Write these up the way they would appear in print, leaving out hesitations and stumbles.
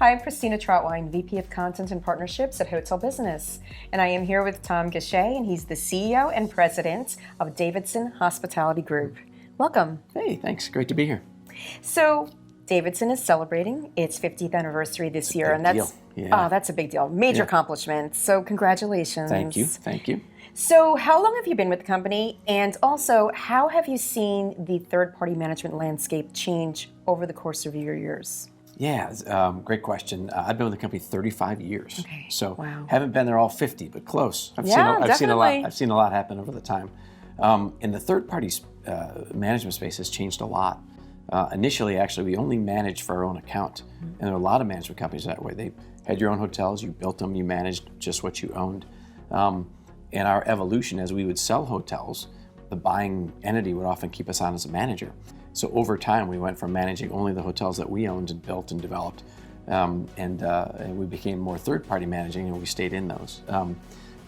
Hi, I'm Christina Trauthwein, VP of Content and Partnerships at Hotel Business. And I am here with Thom Geshay, and he's the CEO and President of Davidson Hospitality Group. Welcome. Hey, thanks. Great to be here. So, Davidson is celebrating its 50th anniversary this year, and that's that's a big deal. Major accomplishment. So, congratulations. Thank you. Thank you. So, how long have you been with the company? And also, how have you seen the third-party management landscape change over the course of your years? Yeah, great question. I've been with the company 35 years. Okay. So wow. Haven't been there all 50, but close. I've seen a lot. I've seen a lot happen over the time. And the third-party management space has changed a lot. Initially, actually, we only managed for our own account. And there are a lot of management companies that way. They had your own hotels, you built them, you managed just what you owned. And our evolution, as we would sell hotels, the buying entity would often keep us on as a manager. So over time, we went from managing only the hotels that we owned and built and developed, and we became more third-party managing, and we stayed in those.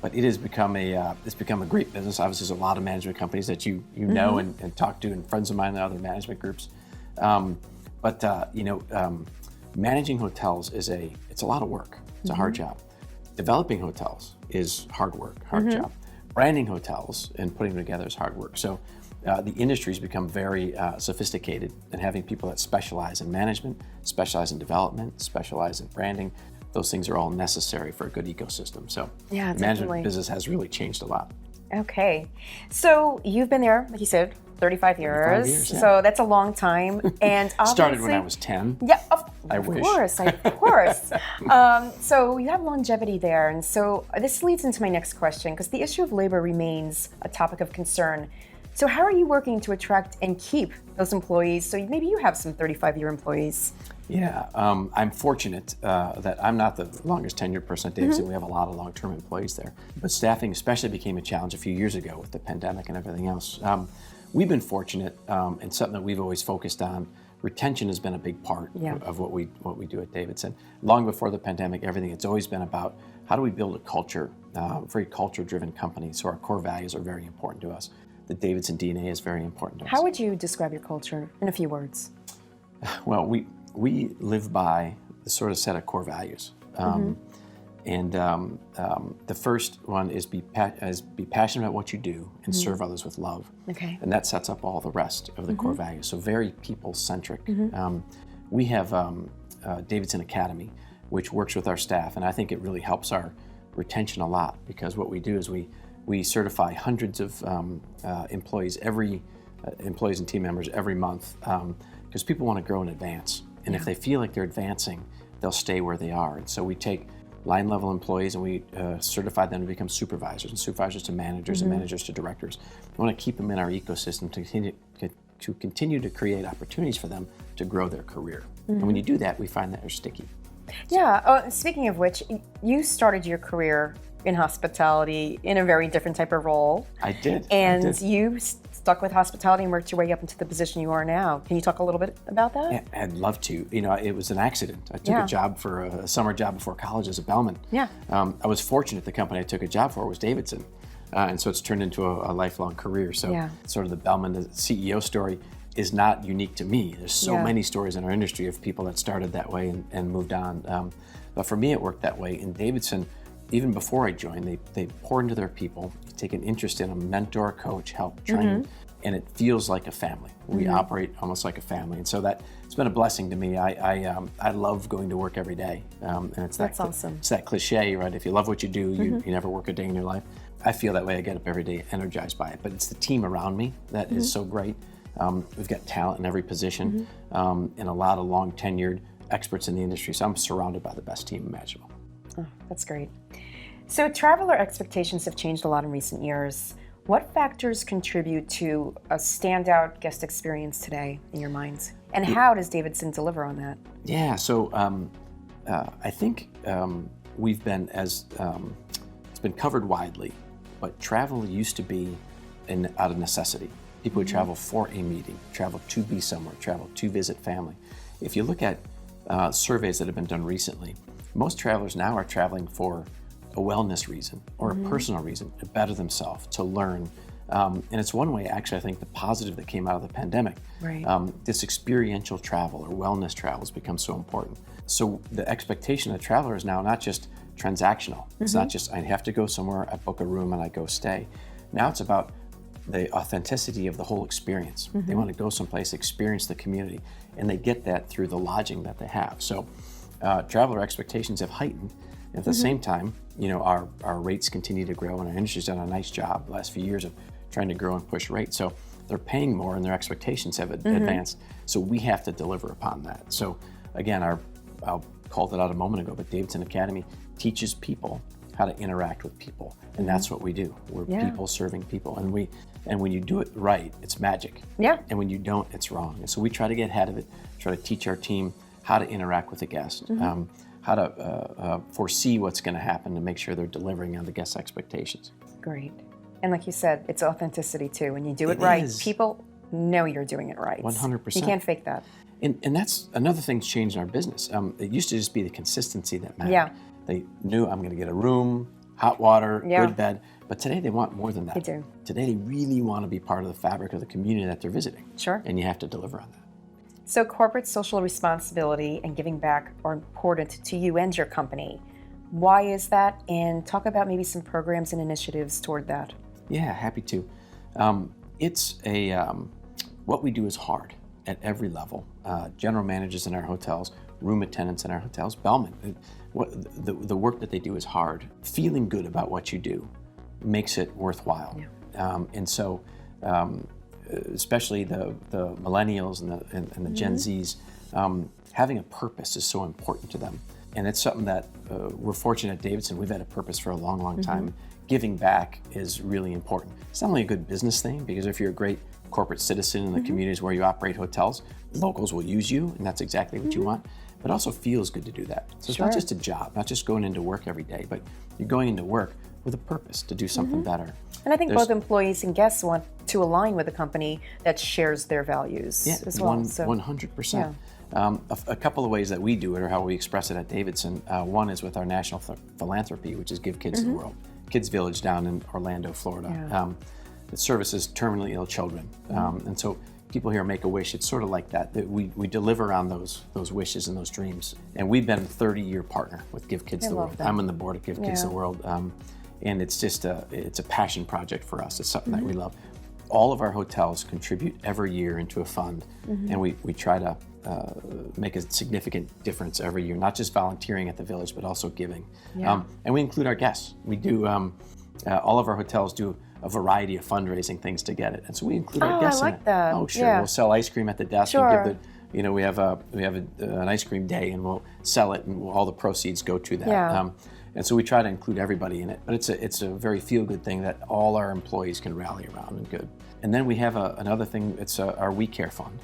But it has become a great business. Obviously, there's a lot of management companies that you know and talk to, and friends of mine in other management groups. Managing hotels it's a lot of work. It's a hard job. Developing hotels is hard work, hard job. Branding hotels and putting them together is hard work. So the industry's become very sophisticated, and having people that specialize in management, specialize in development, specialize in branding, those things are all necessary for a good ecosystem. So the management business has really changed a lot. Okay. So you've been there, like you said, 35 years. 35 years, yeah. So that's a long time. And started when I was 10. Yeah, of wish. course. So you have longevity there. And so this leads into my next question, because the issue of labor remains a topic of concern. So how are you working to attract and keep those employees? So maybe you have some 35-year employees. Yeah, I'm fortunate that I'm not the longest tenured person at Davidson. We have a lot of long-term employees there. But staffing especially became a challenge a few years ago with the pandemic and everything else. We've been fortunate, and something that we've always focused on. Retention has been a big part of what we do at Davidson. Long before the pandemic, it's always been about how do we build a culture, very culture-driven company. So our core values are very important to us. The Davidson DNA is very important to us. How would you describe your culture in a few words? Well, we live by the sort of set of core values. The first one is be passionate about what you do and serve others with love. Okay. And that sets up all the rest of the core values. So very people-centric. We have Davidson Academy, which works with our staff, and I think it really helps our retention a lot, because what we do is we certify hundreds of employees and team members every month, because people want to grow and advance. And if they feel like they're advancing, they'll stay where they are. And so we take line-level employees and we certify them to become supervisors, and supervisors to managers, and managers to directors. We want to keep them in our ecosystem to continue to create opportunities for them to grow their career. And when you do that, we find that they're sticky. Yeah. Speaking of which, you started your career in hospitality in a very different type of role. I did. And you stuck with hospitality and worked your way up into the position you are now. Can you talk a little bit about that? Yeah, I'd love to. It was an accident. I took a job for a summer job before college as a bellman. Yeah. I was fortunate the company I took a job for was Davidson. And so it's turned into a lifelong career. So sort of the bellman, the CEO story is not unique to me. There's so many stories in our industry of people that started that way and moved on. But for me, it worked that way. In Davidson, even before I joined, they pour into their people, take an interest in them, mentor, coach, help, train, and it feels like a family. We operate almost like a family, and so it's been a blessing to me. I love going to work every day, and that's awesome. It's that cliche, right? If you love what you do, you never work a day in your life. I feel that way. I get up every day energized by it, but it's the team around me that is so great. We've got talent in every position, and a lot of long tenured experts in the industry, so I'm surrounded by the best team imaginable. Oh, that's great. So traveler expectations have changed a lot in recent years. What factors contribute to a standout guest experience today in your minds? And how does Davidson deliver on that? Yeah, so I think we've been, it's been covered widely, but travel used to be out of necessity. People would travel for a meeting, travel to be somewhere, travel to visit family. If you look at surveys that have been done recently, most travelers now are traveling for a wellness reason or a personal reason to better themselves, to learn, And it's one way, actually, I think the positive that came out of the pandemic. Right. This experiential travel or wellness travel has become so important. So the expectation of the traveler is now not just transactional. It's not just, I have to go somewhere, I book a room and I go stay. Now it's about the authenticity of the whole experience. They want to go someplace, experience the community, and they get that through the lodging that they have. So traveler expectations have heightened. And at the same time, our rates continue to grow, and our industry's done a nice job the last few years of trying to grow and push rates. So they're paying more and their expectations have advanced. So we have to deliver upon that. So again, I called it out a moment ago, but Davidson Academy teaches people how to interact with people. And that's what we do. We're people serving people. And when you do it right, it's magic. Yeah. And when you don't, it's wrong. And so we try to get ahead of it, try to teach our team how to interact with the guest, how to foresee what's going to happen to make sure they're delivering on the guest expectations. Great. And like you said, it's authenticity too. When you do it right, people know you're doing it right. 100%. You can't fake that. And that's another thing that's changed in our business. It used to just be the consistency that mattered. Yeah. They knew I'm going to get a room, hot water, good bed. But today they want more than that. They do. Today they really want to be part of the fabric of the community that they're visiting. Sure. And you have to deliver on that. So corporate social responsibility and giving back are important to you and your company. Why is that? And talk about maybe some programs and initiatives toward that. Yeah, happy to. What we do is hard at every level. General managers in our hotels, room attendants in our hotels, bellmen. The work that they do is hard. Feeling good about what you do makes it worthwhile. Yeah. And so, especially the millennials and the Gen Zs, having a purpose is so important to them. And it's something that we're fortunate at Davidson, we've had a purpose for a long, long time. Giving back is really important. It's not only a good business thing, because if you're a great corporate citizen in the communities where you operate hotels, locals will use you, and that's exactly what you want. But it also feels good to do that. So it's not just a job, not just going into work every day, but you're going into work with a purpose to do something better. And I think both employees and guests want to align with a company that shares their values as well. 100%. A couple of ways that we do it, or how we express it at Davidson. One is with our national philanthropy, which is Give Kids the World. Kids Village down in Orlando, Florida. It services terminally ill children. And so people here make a wish. It's sort of like that. We deliver on those wishes and those dreams. And we've been a 30-year partner with Give Kids the World. I'm on the board of Give Kids the World. And it's just it's a passion project for us. It's something that we love. All of our hotels contribute every year into a fund, and we try to make a significant difference every year, not just volunteering at the Village, but also giving. And we include our guests. We do, all of our hotels do a variety of fundraising things to get it. And so we include our guests in it. I like that. Oh, sure. We'll sell ice cream at the desk and give we have an ice cream day, and we'll sell it, and all the proceeds go to that. And so we try to include everybody in it, but it's a very feel-good thing that all our employees can rally around and good. And then we have another thing, it's our We Care Fund.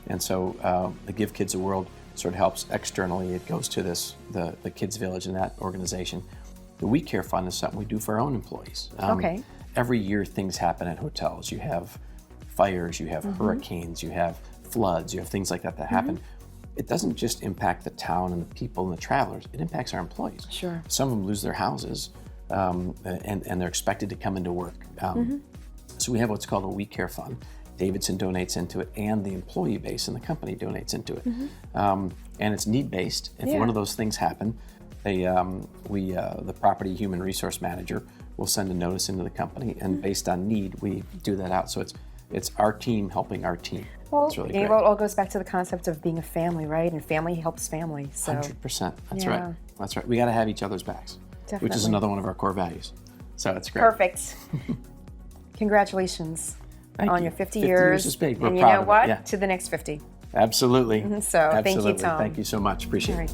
And so the Give Kids a World sort of helps externally. It goes to the Kids Village and that organization. The We Care Fund is something we do for our own employees. Every year things happen at hotels. You have fires, you have hurricanes, you have floods, you have things like that happen. It doesn't just impact the town and the people and the travelers, it impacts our employees. Sure. Some of them lose their houses, and they're expected to come into work. So we have what's called a We Care Fund. Davidson donates into it, and the employee base in the company donates into it. And it's need-based. If one of those things happen, the property human resource manager will send a notice into the company, and based on need, we do that out. So it's our team helping our team. Well, it's really it great. all goes back to the concept of being a family, right? And family helps family. So 100%. That's right. That's right. We got to have each other's backs, which is another one of our core values. So it's great. Perfect. Congratulations on your 50 years. 50 years is big. We're and proud you know of what? it. Yeah. To the next 50. Absolutely. So Absolutely. thank you, Thom. Thank you so much. Appreciate it.